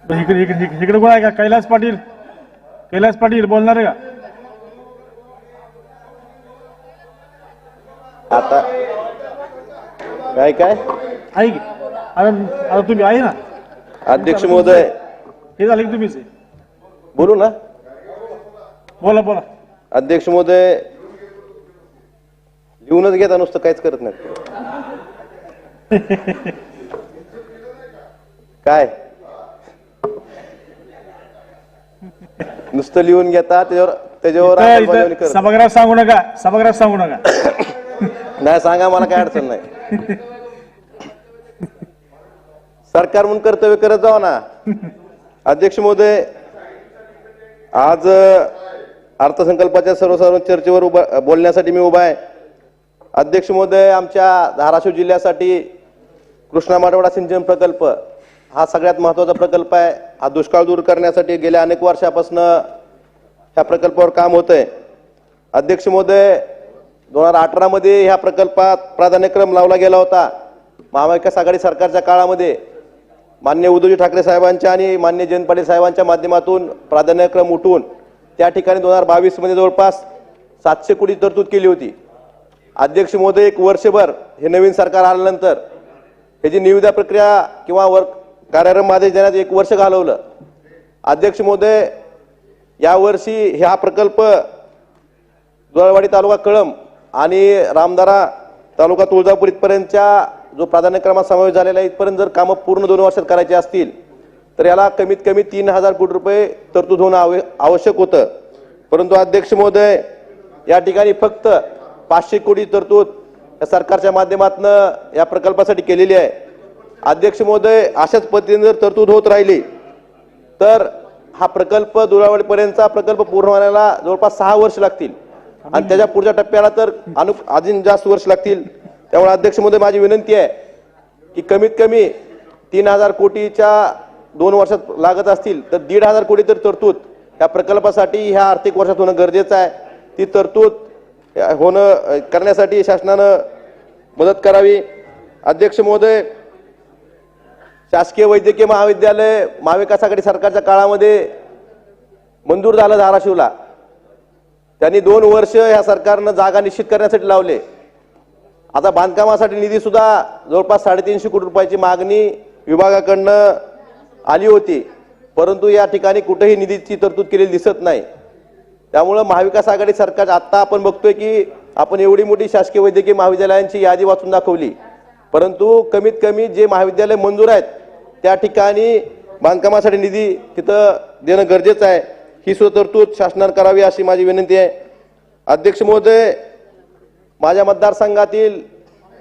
इकडे इकडे इकडे कोण आहे का? कैलास पाटील, कैलास पाटील बोलणार आहे का? आता काय काय ऐक, आता तुम्ही आहे ना अध्यक्ष महोदय, हे झालं की तुम्हीच आहे. बोलू ना. बोला बोला. अध्यक्ष महोदय, लिहूनच घेता, नुसतं काहीच करत नाही. काय नुसतं लिहून घेता, त्याच्यावर अंमलबजावणी करत सभागृहात सांगू नका, सभागृहात सांगू नका. नाही. सांगा, मला काय अडचण नाही. सरकार म्हणून कर्तव्य करत जाऊ ना. अध्यक्ष महोदय, आज अर्थसंकल्पाच्या सर्वसाधारण चर्चेवर बोलण्यासाठी मी उभा आहे. अध्यक्ष महोदय, आमच्या धाराशिव जिल्ह्यासाठी कृष्णा माडवडा सिंचन प्रकल्प हा सगळ्यात महत्त्वाचा प्रकल्प आहे. हा दुष्काळ दूर करण्यासाठी गेल्या अनेक वर्षापासून ह्या प्रकल्पावर काम होतंय. अध्यक्ष महोदय, 2018 मध्ये ह्या प्रकल्पात प्राधान्यक्रम लावला गेला होता. महाविकास आघाडी सरकारच्या काळामध्ये माननीय उद्धवजी ठाकरे साहेबांच्या आणि माननीय जयंत पाटील साहेबांच्या माध्यमातून प्राधान्यक्रम उठवून त्या ठिकाणी 2022 मध्ये जवळपास 700 कोटी तरतूद केली होती. अध्यक्ष महोदय, एक वर्षभर हे नवीन सरकार आल्यानंतर ह्याची निविदा प्रक्रिया किंवा कार्यक्रम आदेश देण्यात एक वर्ष घालवलं. अध्यक्ष महोदय, यावर्षी हा प्रकल्प दुधाळवाडी तालुका कळंब आणि रामदारा तालुका तुळजापूर इथपर्यंतच्या जो प्राधान्यक्रमात समावेश झालेला आहे, इथपर्यंत जर कामं पूर्ण 2 वर्षात करायची असतील तर याला कमीत कमी 3000 कोटी रुपये तरतूद होणं आवश्यक होतं. परंतु अध्यक्ष महोदय, या ठिकाणी फक्त 500 कोटी तरतूद सरकारच्या माध्यमातून या प्रकल्पासाठी केलेली आहे. अध्यक्ष महोदय, अशाच पद्धतीने जर तरतूद होत राहिली तर हा प्रकल्प दुधाळवाडीपर्यंतचा प्रकल्प पूर्ण होण्याला जवळपास 6 वर्ष लागतील आणि त्याच्या पुढच्या टप्प्याला तर अजून जास्त वर्ष लागतील. त्यामुळे अध्यक्ष महोदय, माझी विनंती आहे की कमीत कमी 3000 कोटीच्या 2 वर्षात लागत असतील तर 1500 कोटी तर तरतूद या प्रकल्पासाठी ह्या आर्थिक वर्षात होणं गरजेचं आहे. ती तरतूद होणं करण्यासाठी शासनानं मदत करावी. अध्यक्ष महोदय, शासकीय वैद्यकीय महाविद्यालय महाविकास आघाडी सरकारच्या काळामध्ये मंजूर झालं धाराशिवला. त्यांनी 2 वर्ष ह्या सरकारनं जागा निश्चित करण्यासाठी लावले. आता बांधकामासाठी निधी सुद्धा जवळपास 350 कोटी रुपयाची मागणी विभागाकडनं आली होती, परंतु या ठिकाणी कुठेही निधीची तरतूद केलेली दिसत नाही. त्यामुळं महाविकास आघाडी सरकार आता आपण बघतोय की आपण एवढी मोठी शासकीय वैद्यकीय महाविद्यालयांची यादी वाचून दाखवली, परंतु कमीत कमी जे महाविद्यालय मंजूर आहेत त्या ठिकाणी बांधकामासाठी निधी तिथं देणं गरजेचं आहे. ही सुद्धा तरतूद शासनानं करावी अशी माझी विनंती आहे. अध्यक्ष महोदय, माझ्या मतदारसंघातील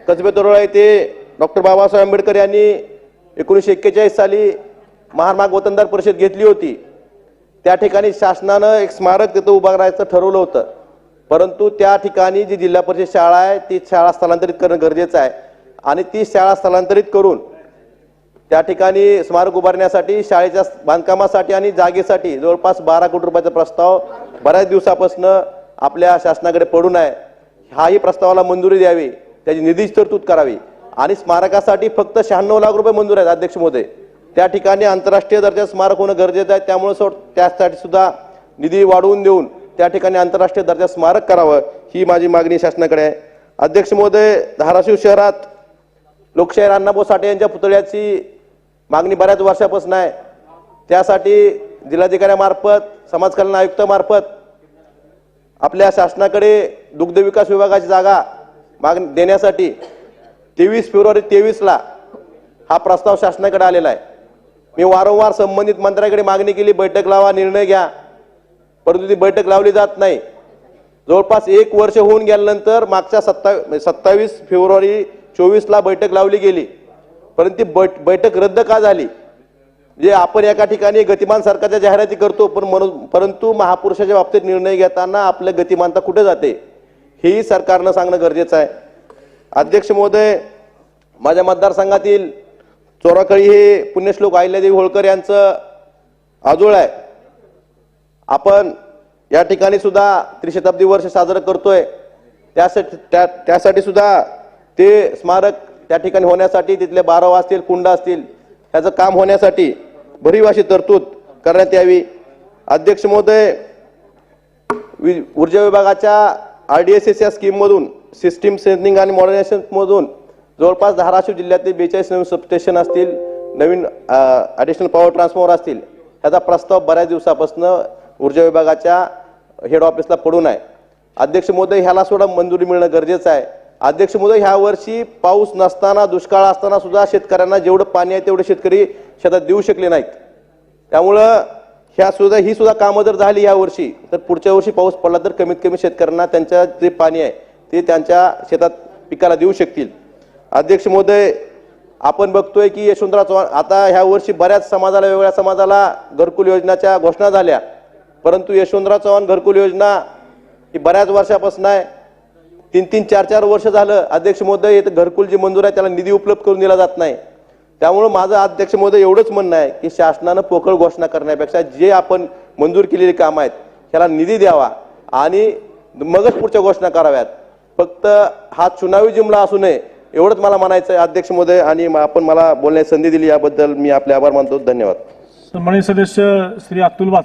कसबे तरोळा येथे डॉक्टर बाबासाहेब आंबेडकर यांनी 1941 साली महामार्ग वतनदार परिषद घेतली होती. त्या ठिकाणी शासनानं एक स्मारक तिथं उभं करायचं ठरवलं होतं, परंतु त्या ठिकाणी जी जिल्हा परिषद शाळा आहे ती शाळा स्थलांतरित करणं गरजेचं आहे आणि ती शाळा स्थलांतरित करून त्या ठिकाणी स्मारक उभारण्यासाठी शाळेच्या बांधकामासाठी आणि जागेसाठी जवळपास 12 कोटी रुपयाचा प्रस्ताव बऱ्याच दिवसापासून आपल्या शासनाकडे पडून आहे. हाही प्रस्तावाला मंजुरी द्यावी, त्याची निधीची तरतूद करावी आणि स्मारकासाठी फक्त 96 लाख रुपये मंजूर आहेत. अध्यक्ष महोदय, त्या ठिकाणी आंतरराष्ट्रीय दर्जाचं स्मारक होणं गरजेचं आहे. त्यामुळे त्यासाठी सुद्धा निधी वाढवून देऊन त्या ठिकाणी आंतरराष्ट्रीय दर्जाचं स्मारक करावं ही माझी मागणी शासनाकडे आहे. अध्यक्ष महोदय, धाराशिव शहरात लोकशाहीर अण्णाभाऊ साठे यांच्या पुतळ्याची मागणी बऱ्याच वर्षापासून आहे. त्यासाठी जिल्हाधिकाऱ्यामार्फत, समाज कल्याण आयुक्तामार्फत आपल्या शासनाकडे दुग्ध विकास विभागाची जागा मागणी देण्यासाठी 23 फेब्रुवारी 23ला हा प्रस्ताव शासनाकडे आलेला आहे. मी वारंवार संबंधित मंत्र्याकडे मागणी केली, बैठक लावा, निर्णय घ्या, परंतु ती बैठक लावली जात नाही. जवळपास 1 वर्ष होऊन गेल्यानंतर मागच्या 27 फेब्रुवारी 24ला बैठक लावली गेली, परंतु ती बैठक रद्द का झाली? जे आपण एका ठिकाणी गतिमान सरकारच्या जाहिराती करतो, परंतु महापुरुषाच्या बाबतीत निर्णय घेताना आपल्या गतिमानता कुठे जाते हेही सरकारनं सांगणं गरजेचं आहे. अध्यक्ष महोदय, माझ्या मतदारसंघातील चोराखळी हे पुण्यश्लोक अहिल्यादेवी होळकर यांचं आजोळ आहे. आपण या ठिकाणी सुद्धा त्रिशताब्दी वर्ष साजरं करतोय. त्यासाठी सुद्धा ते स्मारक त्या ठिकाणी होण्यासाठी, तिथले बारव असतील, कुंड असतील, त्याचं काम होण्यासाठी भरीव अशी तरतूद करण्यात यावी. अध्यक्ष महोदय, ऊर्जा विभागाच्या RDSS या स्कीम मधून सिस्टीम स्ट्रेंथनिंग आणि मॉडर्नायझेशन मधून जवळपास धाराशिव जिल्ह्यातील 42 नवीन सबस्टेशन असतील, नवीन ॲडिशनल पॉवर ट्रान्सफॉर्मर असतील, याचा प्रस्ताव बऱ्याच दिवसापासून ऊर्जा विभागाच्या हेड ऑफिसला पडून आहे. अध्यक्ष महोदय, ह्याला सुद्धा मंजुरी मिळणं गरजेचं आहे. अध्यक्ष महोदय, ह्या वर्षी पाऊस नसताना, दुष्काळ असताना सुद्धा शेतकऱ्यांना जेवढं पाणी आहे तेवढे शेतकरी शेतात देऊ शकले नाहीत. त्यामुळं ही सुद्धा कामं जर झाली या वर्षी, तर पुढच्या वर्षी पाऊस पडला तर कमीत कमी शेतकऱ्यांना त्यांच्या जे पाणी आहे ते त्यांच्या शेतात पिकाला देऊ शकतील. अध्यक्ष महोदय, आपण बघतोय की यशवंतराव चव्हाण, आता ह्या वर्षी बऱ्याच समाजाला, वेगवेगळ्या समाजाला घरकुल योजनेच्या घोषणा झाल्या, परंतु यशवंतराव चव्हाण घरकुल योजना ही बऱ्याच वर्षापासून आहे. 3-3, 4-4 वर्ष झालं अध्यक्ष महोदय, घरकुल जी मंजूर आहे त्याला निधी उपलब्ध करून दिला जात नाही. त्यामुळे माझं अध्यक्ष महोदय एवढंच म्हणणं आहे की शासनानं पोकळ घोषणा करण्यापेक्षा जे आपण मंजूर केलेली कामं आहेत त्याला निधी द्यावा आणि मगच पुढच्या घोषणा कराव्यात. फक्त हा चुनावी जुमला असू नये एवढंच मला म्हणायचं आहे अध्यक्ष महोदय. आणि आपण मला बोलण्याची संधी दिली याबद्दल मी आपले आभार मानतो. धन्यवाद. सन्माननीय सदस्य श्री अतुल वात